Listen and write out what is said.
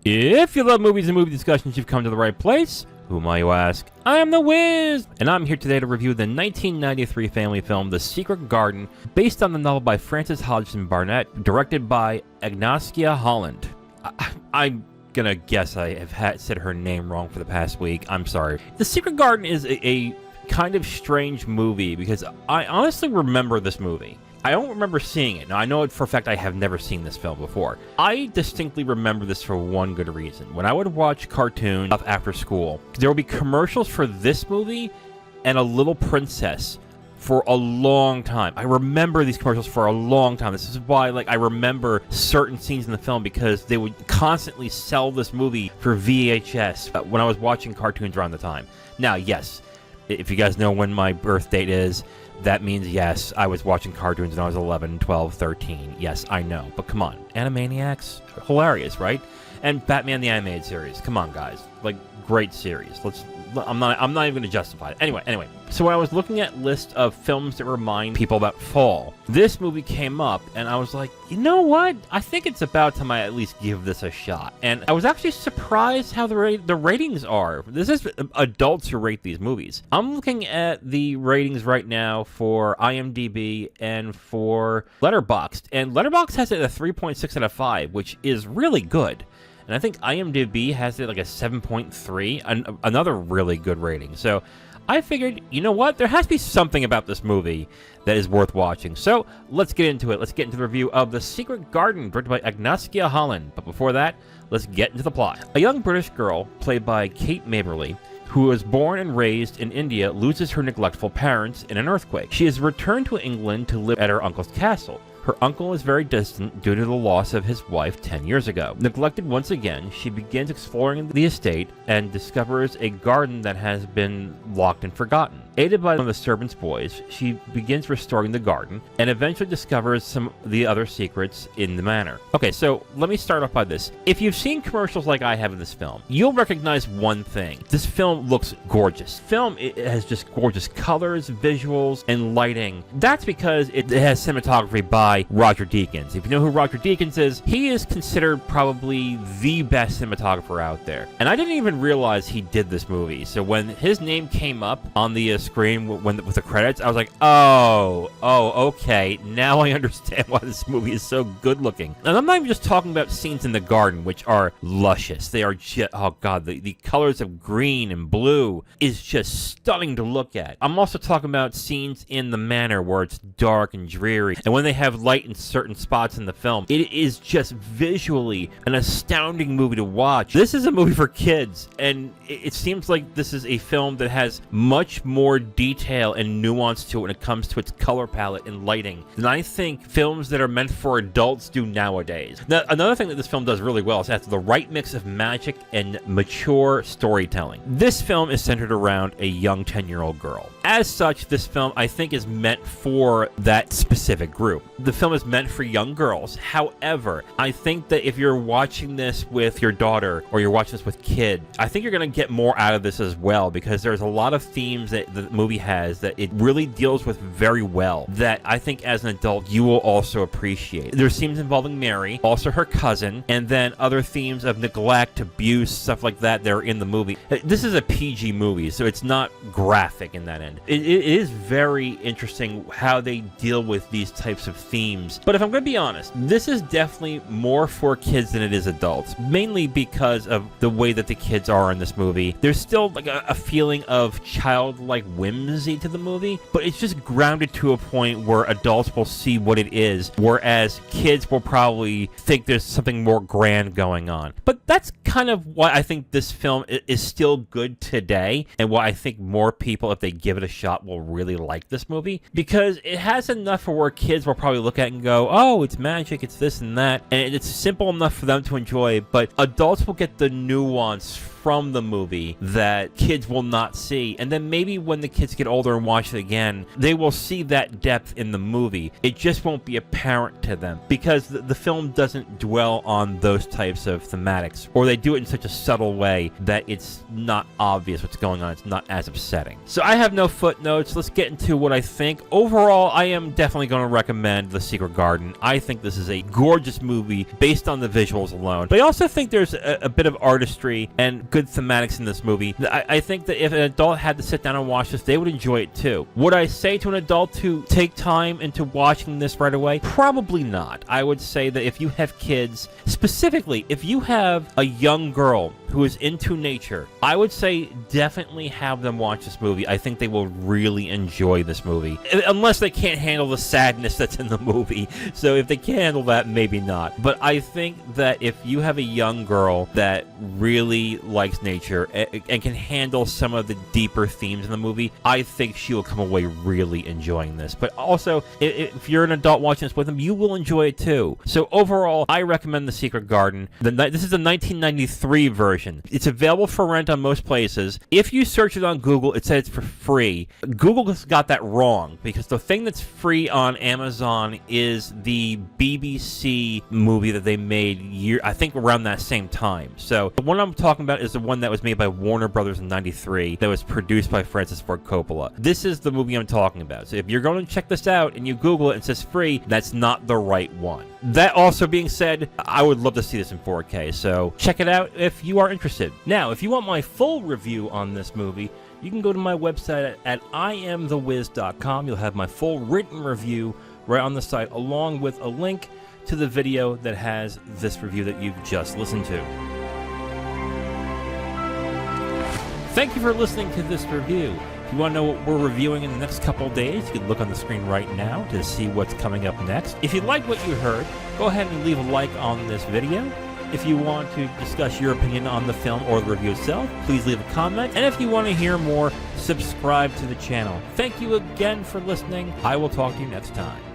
If you love movies and movie discussions, you've come to the right place. Who might you ask? I am the Wiz! And I'm here today to review the 1993 family film, The Secret Garden, based on the novel by Frances Hodgson Burnett, directed by Agnieszka Holland. I'm gonna guess I have said her name wrong for the past week. I'm sorry. The Secret Garden is a kind of strange movie because I honestly remember this movie. I don't remember seeing it. Now, I know for a fact I have never seen this film before. I distinctly remember this for one good reason. When I would watch cartoons after school, there would be commercials for this movie and A Little Princess for a long time. I remember these commercials for a long time. This is why, I remember certain scenes in the film because they would constantly sell this movie for VHS when I was watching cartoons around the time. Now, yes, if you guys know when my birth date is, that means, yes, I was watching cartoons when I was 11, 12, 13. Yes, I know. But come on. Animaniacs? Hilarious, right? And Batman the Animated Series. Come on, guys. Great series. I'm not even going to justify it. Anyway. So when I was looking at lists of films that remind people about fall, this movie came up, and I was like, you know what? I think it's about time I at least give this a shot. And I was actually surprised how the ratings are. This is adults who rate these movies. I'm looking at the ratings right now for IMDb and for Letterboxd, and Letterboxd has it at a 3.6 out of 5, which is really good. And I think IMDb has it like a 7.3, another really good rating. So I figured, you know what? There has to be something about this movie that is worth watching. So let's get into it. Let's get into the review of The Secret Garden, directed by Agnieszka Holland. But before that, let's get into the plot. A young British girl, played by Kate Maberly, who was born and raised in India, loses her neglectful parents in an earthquake. She is returned to England to live at her uncle's castle. Her uncle is very distant due to the loss of his wife 10 years ago. Neglected once again, she begins exploring the estate and discovers a garden that has been locked and forgotten. Aided by one of the servants' boys, she begins restoring the garden and eventually discovers some of the other secrets in the manor. Okay, so let me start off by this. If you've seen commercials like I have in this film, you'll recognize one thing. This film looks gorgeous. It has just gorgeous colors, visuals, and lighting. That's because it has cinematography by Roger Deakins. If you know who Roger Deakins is, he is considered probably the best cinematographer out there. And I didn't even realize he did this movie. So when his name came up on the screen with the credits, I was like, oh, okay. Now I understand why this movie is so good looking. And I'm not even just talking about scenes in the garden, which are luscious. They are just, oh god, the colors of green and blue is just stunning to look at. I'm also talking about scenes in the manor where it's dark and dreary. And when they have light in certain spots in the film, it is just visually an astounding movie to watch. This is a movie for kids, and it seems like this is a film that has much more detail and nuance to it when it comes to its color palette and lighting than I think films that are meant for adults do nowadays. Now, another thing that this film does really well is it has the right mix of magic and mature storytelling. This film is centered around a young 10-year-old girl. As such, this film, I think, is meant for that specific group. The film is meant for young girls. However, I think that if you're watching this with your daughter or you're watching this with kids, I think you're going to get more out of this as well, because there's a lot of themes that the movie has that it really deals with very well that I think as an adult you will also appreciate. There's themes involving Mary, also her cousin, and then other themes of neglect, abuse, stuff like that are in the movie. This is a PG movie, so it's not graphic in that end. It is very interesting how they deal with these types of themes. But if I'm going to be honest, this is definitely more for kids than it is adults, mainly because of the way that the kids are in this movie. There's still like a feeling of childlike whimsy to the movie, but it's just grounded to a point where adults will see what it is, whereas kids will probably think there's something more grand going on. But that's kind of why I think this film is still good today, and why I think more people, if they give it a shot, will really like this movie, because it has enough for where kids will probably look at it and go, oh, it's magic, it's this and that, and it's simple enough for them to enjoy, but adults will get the nuance from the movie that kids will not see. And then maybe when the kids get older and watch it again, they will see that depth in the movie. It just won't be apparent to them because the film doesn't dwell on those types of thematics, or they do it in such a subtle way that it's not obvious what's going on. It's not as upsetting. So I have no footnotes. Let's get into what I think. Overall, I am definitely going to recommend The Secret Garden. I think this is a gorgeous movie based on the visuals alone. But I also think there's a bit of artistry and good thematics in this movie. I think that if an adult had to sit down and watch this, they would enjoy it too. Would I say to an adult to take time into watching this right away? Probably not. I would say that if you have kids, specifically if you have a young girl who is into nature, I would say definitely have them watch this movie. I think they will really enjoy this movie. Unless they can't handle the sadness that's in the movie. So if they can't handle that, maybe not. But I think that if you have a young girl that really likes nature and can handle some of the deeper themes in the movie, I think she will come away really enjoying this. But also, if you're an adult watching this with them, you will enjoy it too. So overall, I recommend The Secret Garden. This is the 1993 version. It's available for rent on most places. If you search it on Google, it says it's for free. Google has got that wrong because the thing that's free on Amazon is the BBC movie that they made I think around that same time. So the one I'm talking about is the one that was made by Warner Brothers in 93 that was produced by Francis Ford Coppola. This is the movie I'm talking about. So if you're going to check this out and you Google it and it says free, that's not the right one. That also being said, I would love to see this in 4K, so check it out if you are interested. Now, if you want my full review on this movie, you can go to my website at IamTheWiz.com. You'll have my full written review right on the site, along with a link to the video that has this review that you've just listened to. Thank you for listening to this review. If you want to know what we're reviewing in the next couple of days, you can look on the screen right now to see what's coming up next. If you like what you heard, go ahead and leave a like on this video. If you want to discuss your opinion on the film or the review itself, please leave a comment. And if you want to hear more, subscribe to the channel. Thank you again for listening. I will talk to you next time.